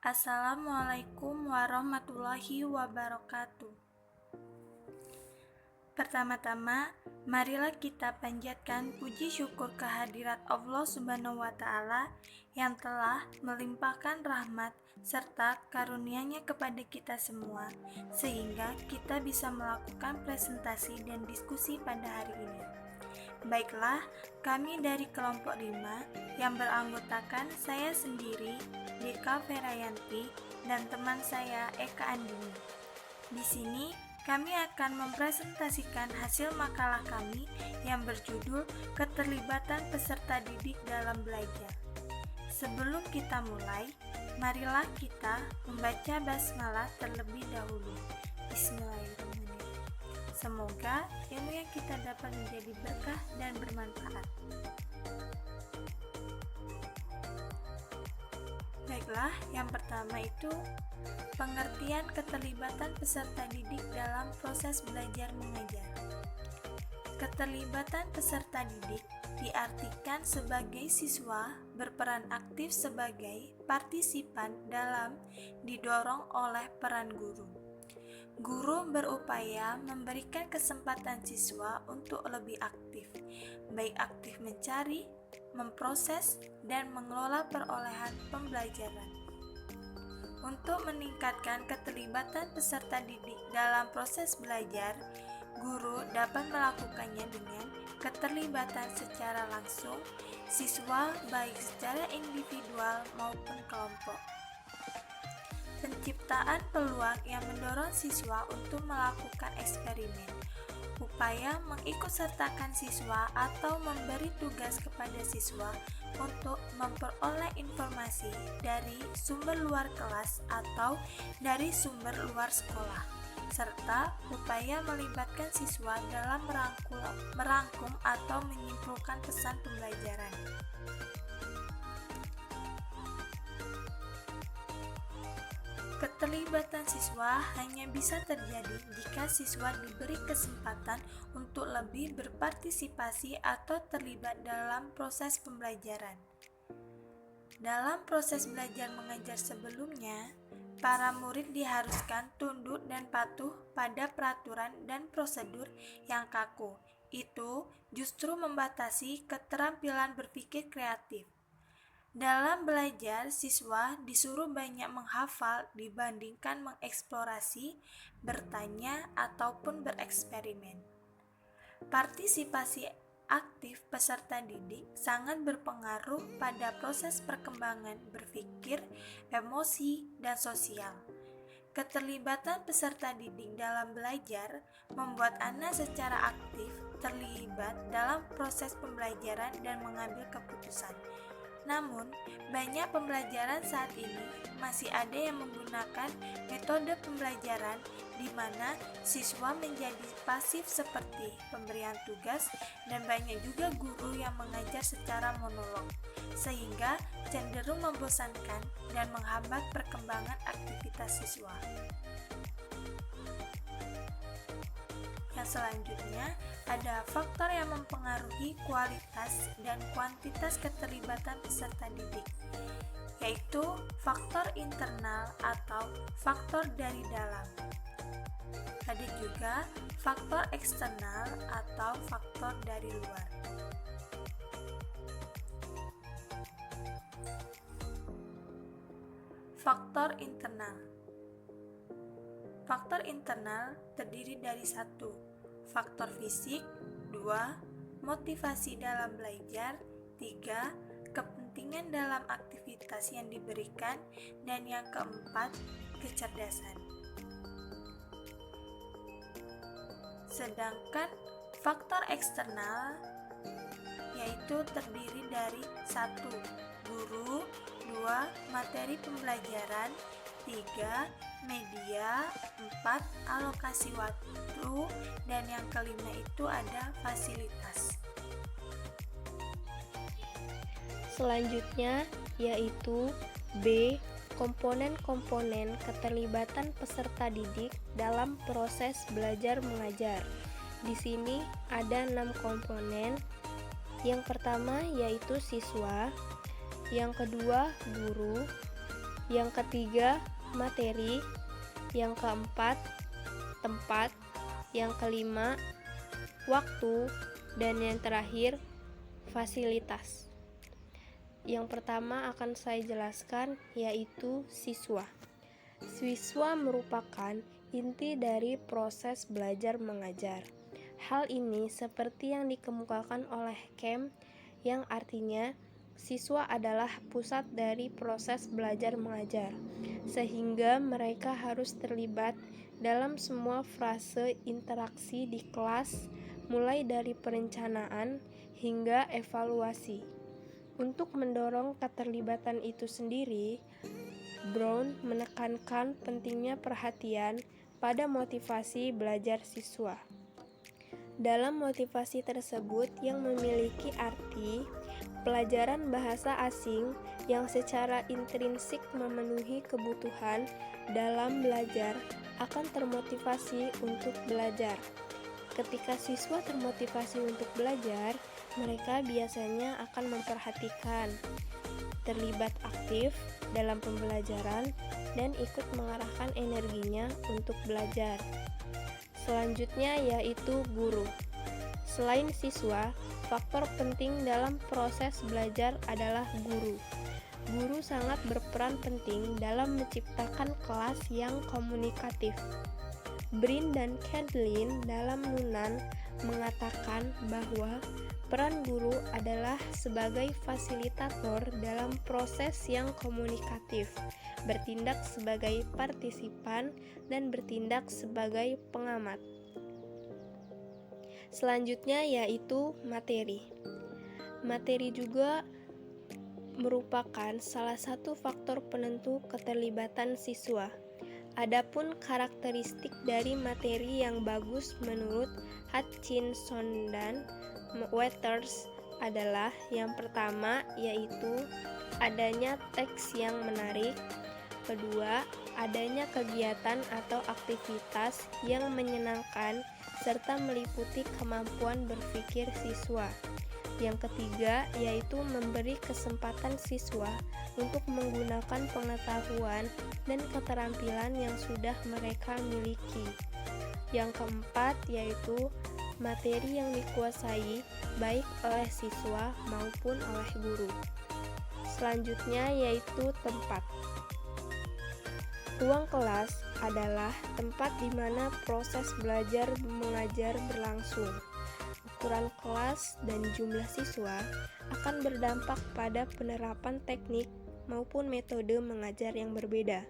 Assalamualaikum warahmatullahi wabarakatuh. Pertama-tama, marilah kita panjatkan puji syukur kehadirat Allah Subhanahu wa Ta'ala yang telah melimpahkan rahmat serta karunia-Nya kepada kita semua, sehingga kita bisa melakukan presentasi dan diskusi pada hari ini. Baiklah, kami dari kelompok 5 yang beranggotakan saya sendiri, Deka Ferayanti, dan teman saya Eka Andini. Di sini kami akan mempresentasikan hasil makalah kami yang berjudul Keterlibatan Peserta Didik dalam Belajar. Sebelum kita mulai, marilah kita membaca basmalah terlebih dahulu. Bismillahirrahmanirrahim. Semoga ilmu yang kita dapat menjadi berkah dan bermanfaat. Baiklah, yang pertama itu pengertian keterlibatan peserta didik dalam proses belajar mengajar. Keterlibatan peserta didik diartikan sebagai siswa berperan aktif sebagai partisipan dalam didorong oleh peran guru. Guru berupaya memberikan kesempatan siswa untuk lebih aktif, baik aktif mencari, memproses, dan mengelola perolehan pembelajaran. Untuk meningkatkan keterlibatan peserta didik dalam proses belajar, guru dapat melakukannya dengan keterlibatan secara langsung siswa baik secara individual maupun kelompok. Penciptaan peluang yang mendorong siswa untuk melakukan eksperimen, upaya mengikutsertakan siswa atau memberi tugas kepada siswa untuk memperoleh informasi dari sumber luar kelas atau dari sumber luar sekolah, serta upaya melibatkan siswa dalam merangkum atau menyimpulkan pesan pembelajaran. Keterlibatan siswa hanya bisa terjadi jika siswa diberi kesempatan untuk lebih berpartisipasi atau terlibat dalam proses pembelajaran. Dalam proses belajar mengajar sebelumnya, para murid diharuskan tunduk dan patuh pada peraturan dan prosedur yang kaku. Itu justru membatasi keterampilan berpikir kreatif. Dalam belajar, siswa disuruh banyak menghafal dibandingkan mengeksplorasi, bertanya, ataupun bereksperimen. Partisipasi aktif peserta didik sangat berpengaruh pada proses perkembangan berpikir, emosi, dan sosial. Keterlibatan peserta didik dalam belajar membuat anak secara aktif terlibat dalam proses pembelajaran dan mengambil keputusan. Namun, banyak pembelajaran saat ini masih ada yang menggunakan metode pembelajaran di mana siswa menjadi pasif seperti pemberian tugas dan banyak juga guru yang mengajar secara monolog, sehingga cenderung membosankan dan menghambat perkembangan aktivitas siswa. Yang selanjutnya, ada faktor yang mempengaruhi kualitas dan kuantitas keterlibatan peserta didik, yaitu faktor internal atau faktor dari dalam. Ada juga faktor eksternal atau faktor dari luar. Faktor internal. Faktor internal terdiri dari 1. Faktor fisik, 2. Motivasi dalam belajar, 3. Kepentingan dalam aktivitas yang diberikan, dan yang keempat, kecerdasan. Sedangkan faktor eksternal yaitu terdiri dari 1. Guru, 2. Materi pembelajaran, 3. Media, 4. Alokasi waktu, dan yang kelima itu ada fasilitas. Selanjutnya yaitu B. Komponen-komponen keterlibatan peserta didik dalam proses belajar mengajar. Di sini ada 6 komponen. Yang pertama yaitu siswa, yang kedua guru, Yang ketiga, materi. Yang keempat, tempat. Yang kelima, waktu. Dan yang terakhir, fasilitas. Yang pertama akan saya jelaskan yaitu siswa. Siswa merupakan inti dari proses belajar mengajar. Hal ini seperti yang dikemukakan oleh Kem, yang artinya siswa adalah pusat dari proses belajar mengajar, sehingga mereka harus terlibat dalam semua fase interaksi di kelas, mulai dari perencanaan hingga evaluasi. Untuk mendorong keterlibatan itu sendiri, Brown menekankan pentingnya perhatian pada motivasi belajar siswa. Dalam motivasi tersebut yang memiliki arti pelajaran bahasa asing yang secara intrinsik memenuhi kebutuhan dalam belajar akan termotivasi untuk belajar. Ketika siswa termotivasi untuk belajar, mereka biasanya akan memperhatikan, terlibat aktif dalam pembelajaran, dan ikut mengarahkan energinya untuk belajar. Selanjutnya yaitu guru. Selain siswa, faktor penting dalam proses belajar adalah guru. Guru sangat berperan penting dalam menciptakan kelas yang komunikatif. Brin dan Kathleen dalam Nunan mengatakan bahwa peran guru adalah sebagai fasilitator dalam proses yang komunikatif, bertindak sebagai partisipan, dan bertindak sebagai pengamat. Selanjutnya yaitu materi. Materi juga merupakan salah satu faktor penentu keterlibatan siswa. Adapun karakteristik dari materi yang bagus menurut Hutchinson dan Waters adalah yang pertama yaitu adanya teks yang menarik, kedua adanya kegiatan atau aktivitas yang menyenangkan serta meliputi kemampuan berpikir siswa. Yang ketiga yaitu memberi kesempatan siswa untuk menggunakan pengetahuan dan keterampilan yang sudah mereka miliki. Yang keempat yaitu materi yang dikuasai baik oleh siswa maupun oleh guru. Selanjutnya yaitu tempat. Ruang kelas adalah tempat di mana proses belajar mengajar berlangsung. Ukuran kelas dan jumlah siswa akan berdampak pada penerapan teknik maupun metode mengajar yang berbeda.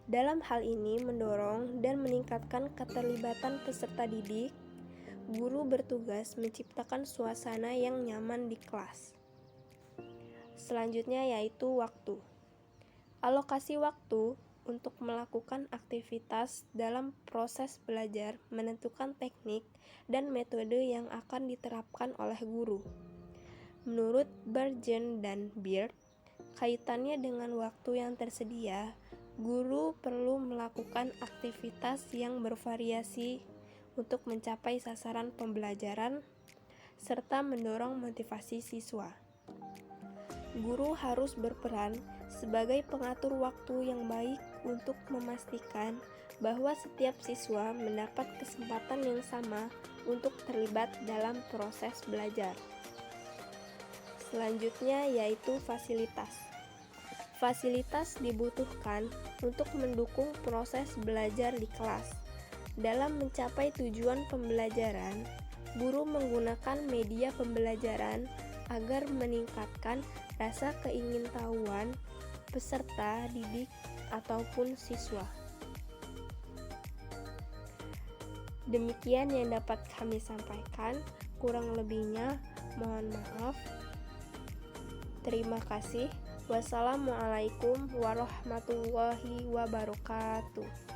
Dalam hal ini mendorong dan meningkatkan keterlibatan peserta didik, guru bertugas menciptakan suasana yang nyaman di kelas. Selanjutnya yaitu waktu. Alokasi waktu untuk melakukan aktivitas dalam proses belajar menentukan teknik dan metode yang akan diterapkan oleh guru. Menurut Burgeon dan Beard, kaitannya dengan waktu yang tersedia, guru perlu melakukan aktivitas yang bervariasi untuk mencapai sasaran pembelajaran serta mendorong motivasi siswa. Guru harus berperan sebagai pengatur waktu yang baik untuk memastikan bahwa setiap siswa mendapat kesempatan yang sama untuk terlibat dalam proses belajar. Selanjutnya yaitu fasilitas. Fasilitas dibutuhkan untuk mendukung proses belajar di kelas. Dalam mencapai tujuan pembelajaran, guru menggunakan media pembelajaran agar meningkatkan rasa keingintahuan peserta didik ataupun siswa. Demikian yang dapat kami sampaikan, kurang lebihnya mohon maaf. Terima kasih. Wassalamualaikum warahmatullahi wabarakatuh.